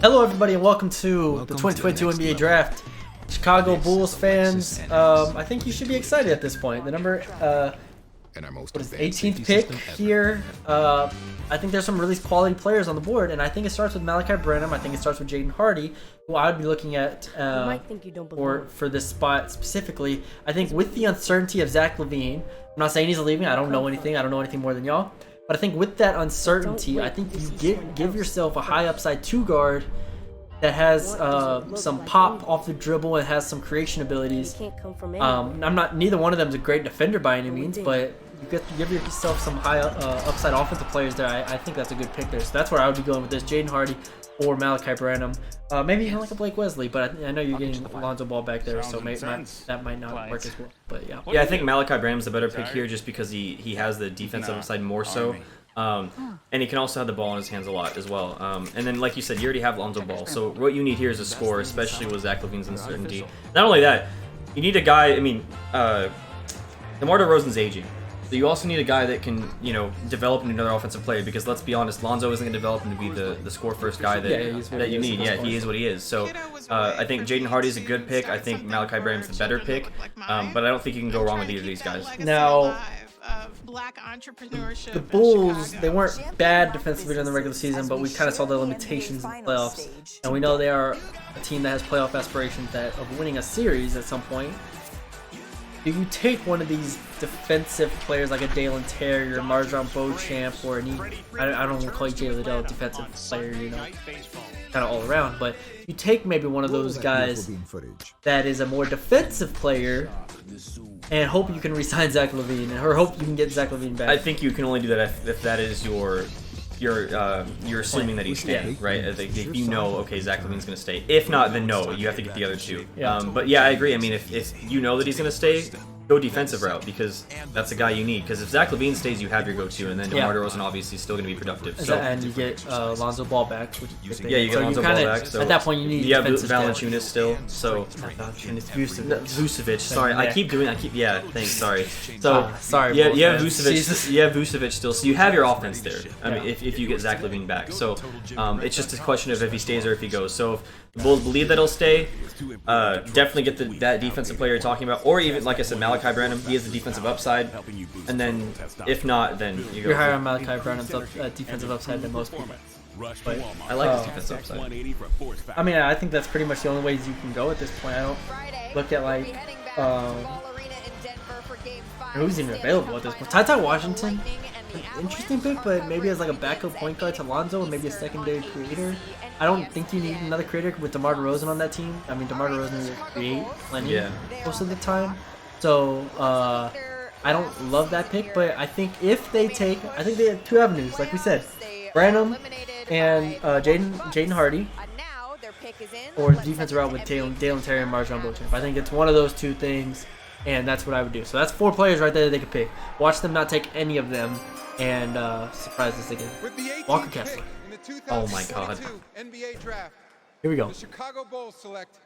Hello everybody and welcome to the 2022 NBA Draft. Chicago Bulls fans, I think you should be excited at this point. The number 18th pick here. I think there's some really quality players on the board, and I think it starts with Malachi Branham. I think it starts with Jaden Hardy, who I would be looking at for this spot specifically. I think with the uncertainty of Zach LaVine, I'm not saying he's leaving. I don't know anything. I don't know anything more than y'all. But I think with that uncertainty, I think you give yourself a high upside two guard that has some pop off the dribble and has some creation abilities. Neither one of them is a great defender by any means, but you give yourself some high upside offensive players there. I think that's a good pick there. So that's where I would be going with this: Jaden Hardy or Malachi Branham. Maybe even like a Blake Wesley, but I know you're getting Lonzo Ball back there, so that might not work as well. But yeah. Yeah, I think Malachi Branham's the better pick here just because he has the defensive upside more so. And he can also have the ball in his hands a lot as well. And then, like you said, you already have Lonzo Ball. So what you need here is a score, especially with Zach LaVine's uncertainty. Not only that, you need a guy. I mean, DeMar DeRozan's aging. So you also need a guy that can, develop into another offensive player. Because let's be honest, Lonzo isn't going to develop him to be the score first guy that you need. Yeah, he is what he is. So I think Jaden Hardy's a good pick. I think Malachi Branham's the better pick. But I don't think you can go wrong with either of these guys. Now, the Bulls, they weren't bad defensively during the regular season, but we kind of saw the limitations in the playoffs. And we know they are a team that has playoff aspirations of winning a series at some point. Do you take one of these defensive players like a Dalen Terry or Marjon Beauchamp or I don't want to call you Jay Liddell a defensive player, kind of all around, but you take maybe one of those guys that is a more defensive player and hope you can re-sign Zach LaVine, or hope you can get Zach LaVine back. I think you can only do that if that is you're assuming that he's staying, right? If you know, okay, Zach LaVine's going to stay. If not, then no, you have to get the other two. Yeah. But yeah, I agree. I mean, if you know that he's going to stay, go defensive route because that's the guy you need. Because if Zach LaVine stays, you have your go-to, and then DeMar DeRozan obviously is still going to be productive. So and you get Lonzo Ball back. You get Lonzo Ball back. So at that point, you need. You have Valanciunas still. So Vucevic. Sorry, thanks. Sorry. So sorry. Yeah, you have Vucevic. You have Vucevic still. So you have your offense there. I mean, if you get Zach LaVine back. So it's just a question of if he stays or if he goes. So if the Bulls believe that he'll stay, definitely get that defensive player you're talking about, or even like I said, Malachi Branham. He has the defensive upside, and then if not, then you're higher on Malachi Branham's defensive upside than most people. But I like his defensive upside. I mean, I think that's pretty much the only ways you can go at this point. I don't look at like who's even available at this point. Ty Washington, an interesting pick, but maybe as like a backup point guard to Lonzo, and maybe a secondary creator. I don't think you need another creator with DeMar DeRozan on that team. I mean, DeMar DeRozan will create plenty most of the time. So, I don't love that pick, but I think if they take, I think they have two avenues, like we said, Branham and Jaden Hardy, or defensive route with Dalen Terry and Marjon Beauchamp. I think it's one of those two things, and that's what I would do. So that's 4 players right there that they could pick. Watch them not take any of them, and surprise us again. Walker Kessler. Oh my God. Here we go. The Chicago Bulls select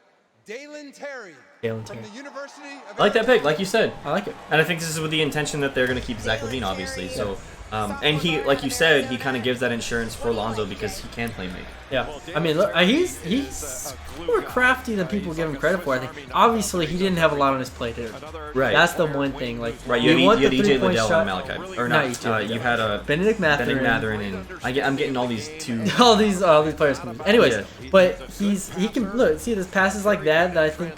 Dalen Terry. Dalen Terry. From the University of I like that pick, like you said. I like it. And I think this is with the intention that they're going to keep Zach LaVine, obviously. So, and he, like you said, he kind of gives that insurance for Lonzo because he can play make. Yeah, I mean, look, he's more crafty than people give him credit for. I think obviously he didn't have a lot on his plate here. Right. That's the one thing. Like, right, you had EJ Liddell and Malachi, or not? You had Benedict Mathurin, and I'm getting all these two. all these players. Anyways, but he can look see this passes like that I think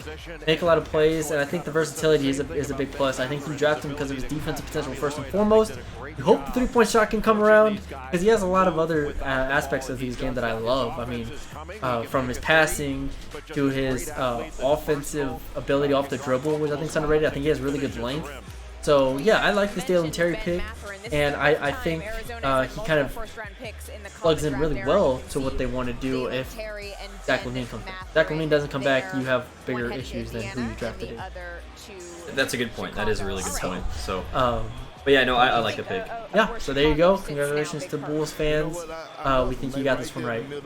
make a lot of plays, and I think the versatility is a big plus. I think you draft him because of his defensive potential first and foremost. You hope the 3-point shot can come around because he has a lot of other aspects of his game that I love. I mean, from his passing to his offensive ability off the dribble, which I think is underrated. I think he has really good length. So yeah, I like this Dalen Terry pick, and I think he kind of plugs in really well to what they want to do if Zach LaVine comes back. Zach LaVine doesn't come back, you have bigger issues than who you drafted in. That's a good point. That is a really good point. So. But yeah, no, I like the pick. Yeah, so there you go. Congratulations to Bulls fans. We think you got this one right.